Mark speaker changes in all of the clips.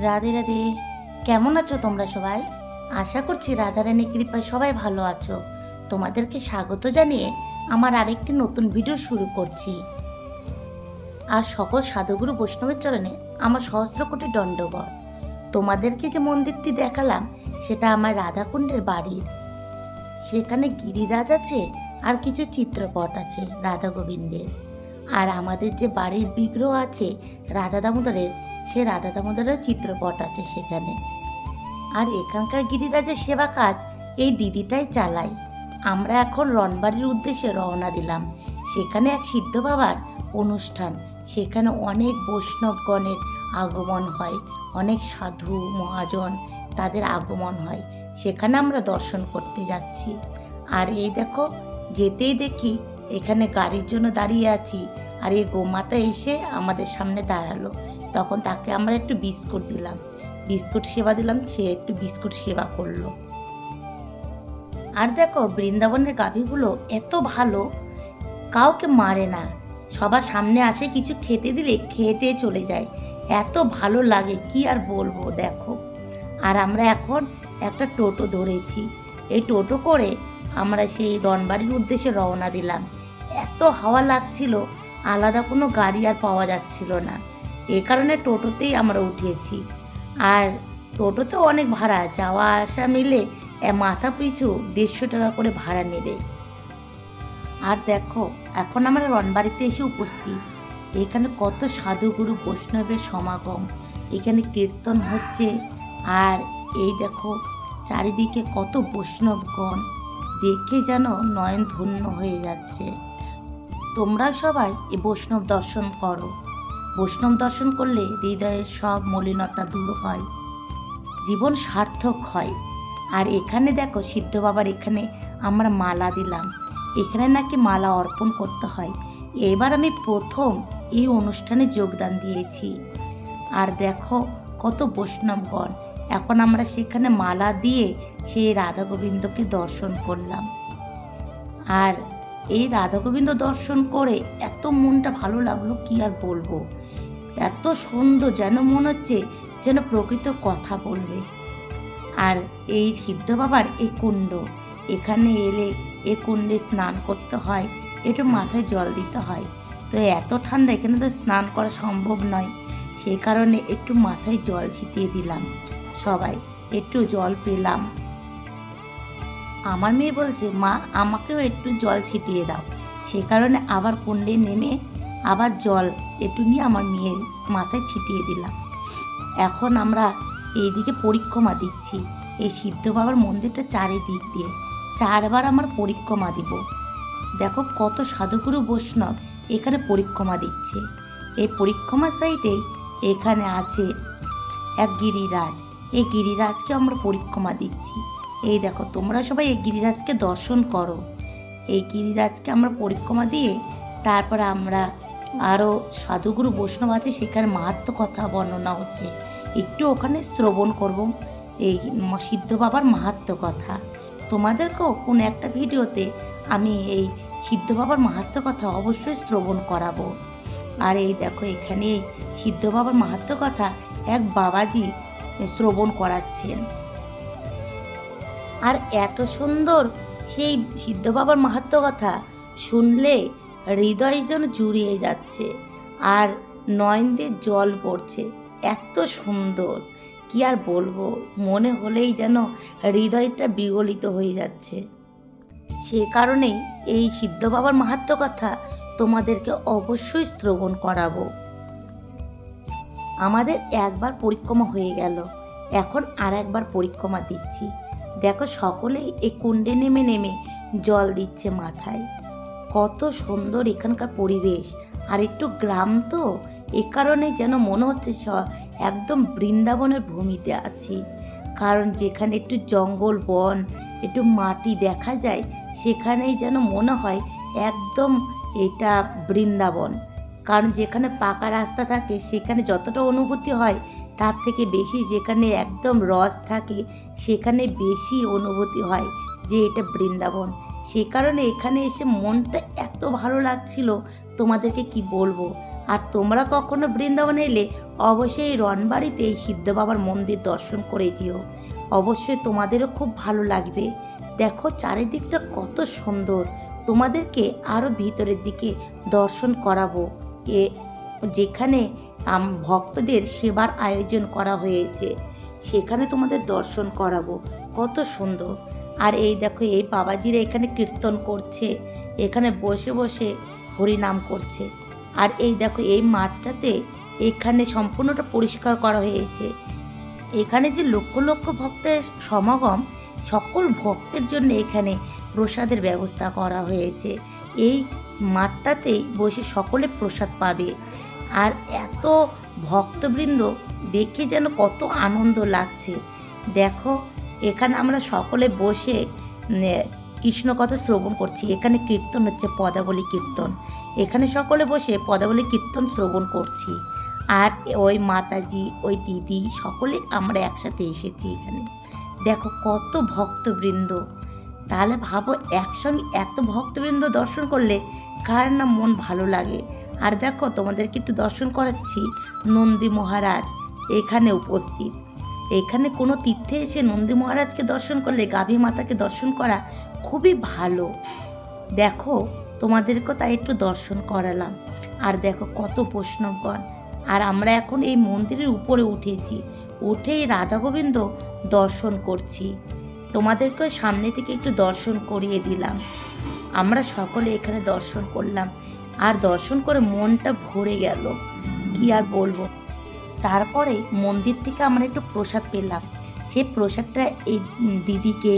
Speaker 1: রাধে রাধে। কেমন আছো তোমরা সবাই? আশা করছি রাধারানীর কৃপায় সবাই ভালো আছো। তোমাদেরকে স্বাগত জানিয়ে আমার আরেকটি নতুন ভিডিও শুরু করছি। আর সকল সাধুগুরু বৈষ্ণবের চরণে আমার সহস্র কোটি দণ্ডবত। তোমাদেরকে যে মন্দিরটি দেখালাম সেটা আমার রাধাকুণ্ডের বাড়ির। সেখানে গিরিরাজ আছে আর কিছু চিত্রপট আছে রাধা গোবিন্দের। আর আমাদের যে বাড়ির বিগ্রহ আছে রাধা দামোদরের, সে রাধা দামোদরের চিত্রপট আছে সেখানে। আর এখানকার গিরিরাজের সেবা কাজ এই দিদিটাই চালায়। আমরা এখন রনবাড়ির উদ্দেশ্যে রওনা দিলাম। সেখানে এক সিদ্ধ বাবার অনুষ্ঠান, সেখানে অনেক বৈষ্ণবগণের আগমন হয়, অনেক সাধু মহাজন তাদের আগমন হয়। সেখানে আমরা দর্শন করতে যাচ্ছি। আর এই দেখো, যেতেই দেখি এখানে গাড়ির জন্য দাঁড়িয়ে আছি, আর এই গোমাতা এসে আমাদের সামনে দাঁড়ালো। তখন তাকে আমরা একটু বিস্কুট দিলাম, বিস্কুট সেবা দিলাম, সে একটু বিস্কুট সেবা করলো। আর দেখো, বৃন্দাবনের গাভীগুলো এত ভালো, কাউকে মারে না, সবার সামনে আসে, কিছু খেতে দিলে খেয়ে চলে যায়। এত ভালো লাগে কি আর বলবো। দেখো, আর আমরা এখন একটা টোটো ধরেছি। এই টোটো করে আমরা সেই রনবাড়ির উদ্দেশ্যে রওনা দিলাম। এত হাওয়া লাগছিল, আলাদা কোনো গাড়ি আর পাওয়া যাচ্ছিল না। এ কারণে টোটোতেই আমরা উঠেছি। আর টোটোতেও অনেক ভাড়া, যাওয়া আসা মিলে মাথা পিছু 150 টাকা করে ভাড়া নেবে। আর দেখো, এখন আমরা রনবাড়িতে এসে উপস্থিত। এখানে কত সাধুগুরু বৈষ্ণবের সমাগম, এখানে কীর্তন হচ্ছে। আর এই দেখো, চারিদিকে কত বৈষ্ণবগণ, দেখে যেন নয়ন ধন্য হয়ে যাচ্ছে। তোমরা সবাই এই বৈষ্ণব দর্শন করো। বৈষ্ণব দর্শন করলে হৃদয়ের সব মলিনতা দূর হয়, জীবন সার্থক হয়। আর এখানে দেখো, সিদ্ধ বাবার এখানে আমরা মালা দিলাম। এখানে নাকি মালা অর্পণ করতে হয়। এবার আমি প্রথম এই অনুষ্ঠানে যোগদান দিয়েছি। আর দেখো কত বৈষ্ণবগণ, এখন আমরা সেখানে মালা দিয়ে সেই রাধা গোবিন্দকে দর্শন করলাম। আর এই রাধা গোবিন্দ দর্শন করে এত মনটা ভালো লাগলো কি আর বলবো। এত সুন্দর, যেন মনে হচ্ছে যেন প্রকৃত কথা বলবে। আর এই সিদ্ধ বাবার এই কুণ্ড, এখানে এলে এ কুণ্ডে স্নান করতে হয়, একটু মাথায় জল দিতে হয়। তো এত ঠান্ডা, এখানে তো স্নান করা সম্ভব নয়, সেই কারণে একটু মাথায় জল ছিটিয়ে দিলাম। সবাই একটু জল পেলাম। আমার মেয়ে বলছে, মা আমাকেও একটু জল ছিটিয়ে দাও। সে কারণে আবার কুণ্ডে নেমে আবার জল একটু নিয়ে আমার মেয়ের মাথায় ছিটিয়ে দিলাম। এখন আমরা এইদিকে পরিক্রমা দিচ্ছি। এই সিদ্ধ বাবার মন্দিরটা চারিদিক দিয়ে 4 বার আমার পরিক্রমা দিব। দেখো কত সাধুগুরু বৈষ্ণব এখানে পরিক্রমা দিচ্ছে। এই পরিক্রমার সাইডেই এখানে আছে এক গিরিরাজ। এই গিরিরাজকে আমরা পরিক্রমা দিচ্ছি। এই দেখো, তোমরা সবাই এই গিরিরাজকে দর্শন করো। এই গিরিরাজকে আমরা পরিক্রমা দিয়ে তারপরে আমরা আরও সাধুগুরু বৈষ্ণব আছে, সেখানে মাহাত্ম্য কথা বর্ণনা হচ্ছে, একটু ওখানে শ্রবণ করব এই সিদ্ধ বাবার মাহাত্ম্য কথা। তোমাদেরকেও কোনো একটা ভিডিওতে আমি এই সিদ্ধ বাবার মাহাত্ম্য কথা অবশ্যই শ্রবণ করাবো। আর এই দেখো, এখানে সিদ্ধ বাবার মাহাত্ম্য কথা এক বাবাজি শ্রবণ করাচ্ছেন। আর এত সুন্দর সেই সিদ্ধ বাবার মাহাত্ম্য কথা শুনলে হৃদয় যেন জুড়িয়ে যাচ্ছে, আর নয়ন দিয়ে জল পড়ছে। এত সুন্দর কি আর বলবো, মনে হলেই যেন হৃদয়টা বিগলিত হয়ে যাচ্ছে। সে কারণেই এই সিদ্ধ বাবার মাহাত্ম্য কথা তোমাদেরকে অবশ্যই শ্রবণ করাবো। আমাদের একবার পরিক্রমা হয়ে গেল, এখন আর একবার পরিক্রমা দিচ্ছি। দেখো, সকলেই এই কুণ্ডে নেমে নেমে জল দিচ্ছে মাথায়। কত সুন্দর এখানকার পরিবেশ। আর একটু গ্রাম তো, এ কারণে যেন মনে হচ্ছে একদম বৃন্দাবনের ভূমিতে আছি। কারণ যেখানে একটু জঙ্গল বন, একটু মাটি দেখা যায়, সেখানেই যেন মনে হয় একদম এটা বৃন্দাবন। কারণ যেখানে পাকা রাস্তা থাকে সেখানে যতটা অনুভূতি হয়, তার থেকে বেশি যেখানে একদম রস থাকে সেখানে বেশি অনুভূতি হয় যে এটা বৃন্দাবন। সে কারণে এখানে এসে মনটা এত ভালো লাগছিল, তোমাদেরকে কি বলবো। আর তোমরা কখনো বৃন্দাবনে এলে অবশ্যই রণবাড়িতে এই সিদ্ধ বাবার মন্দির দর্শন করে যেও, অবশ্যই তোমাদেরও খুব ভালো লাগবে। দেখো চারিদিকটা কত সুন্দর, তোমাদেরকে আরও ভিতরের দিকে দর্শন করাবো। যেখানে ভক্তদের সেবার আয়োজন করা হয়েছে সেখানে তোমাদের দর্শন করাবো, কত সুন্দর। আর এই দেখো এই বাবাজিরা এখানে কীর্তন করছে, এখানে বসে বসে হরিনাম করছে। আর এই দেখো এই মাঠটাতে এখানে সম্পূর্ণটা পরিষ্কার করা হয়েছে। এখানে যে লক্ষ লক্ষ ভক্তের সমাগম, সকল ভক্তের জন্য এখানে প্রসাদের ব্যবস্থা করা হয়েছে। এই মাঠটাতেই বসে সকলে প্রসাদ পাবে। আর এত ভক্তবৃন্দ দেখে যেন কত আনন্দ লাগছে। দেখো এখানে আমরা সকলে বসে কৃষ্ণ কথা শ্রবণ করছি। এখানে কীর্তন হচ্ছে, পদাবলী কীর্তন। এখানে সকলে বসে পদাবলী কীর্তন শ্রবণ করছি। আর ওই মাতাজি, ওই দিদি, সকলে আমরা একসাথে এসেছি এখানে। দেখো কত ভক্তবৃন্দ, তাহলে ভাবো একসঙ্গে এত ভক্তবৃন্দ দর্শন করলে কার না মন ভালো লাগে। আর দেখো তোমাদেরকে একটু দর্শন করাচ্ছি, নন্দী মহারাজ এখানে উপস্থিত। এখানে কোনো তীর্থে এসে নন্দী মহারাজকে দর্শন করলে, গাভী মাতাকে দর্শন করা খুবই ভালো। দেখো তোমাদেরকে তাই একটু দর্শন করালাম। আর দেখো কত বৈষ্ণবগণ। আর আমরা এখন এই মন্দিরের উপরে উঠেছি, উঠেই রাধা গোবিন্দ দর্শন করছি। তোমাদেরকে সামনে থেকে একটু দর্শন করিয়ে দিলাম। আমরা সকলে এখানে দর্শন করলাম, আর দর্শন করে মনটা ভরে গেল, কি আর বলবো। তারপরে মন্দির থেকে আমরা একটু প্রসাদ পেলাম। সেই প্রসাদটা এই দিদিকে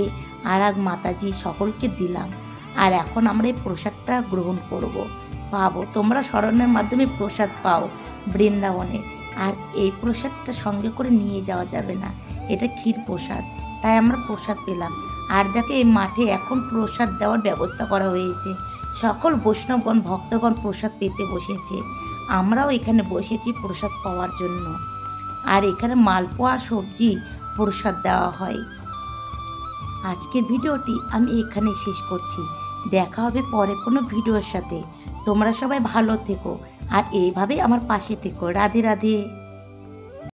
Speaker 1: আর এক মাতাজি সকলকে দিলাম। আর এখন আমরা এই প্রসাদটা গ্রহণ পাবো। তোমরা স্মরণের মাধ্যমে প্রসাদ পাও বৃন্দাবনে। আর এই প্রসাদটা সঙ্গে করে নিয়ে যাওয়া যাবে না, এটা ক্ষীর প্রসাদ, তাই আমরা প্রসাদ পেলাম। আর দেখো এই মাঠে এখন প্রসাদ দেওয়ার ব্যবস্থা করা হয়েছে। সকল বৈষ্ণবগণ ভক্তগণ প্রসাদ পেতে বসেছে, আমরাও এখানে বসেছি প্রসাদ পাওয়ার জন্য। আর এখানে মালপোয়া সবজি প্রসাদ দেওয়া হয়। আজকের ভিডিওটি আমি এখানে শেষ করছি। দেখা হবে পরে কোনো ভিডিওর সাথে। তোমরা সবাই ভালো থেকো আর এইভাবে আমার পাশে থেকো। রাধে রাধে।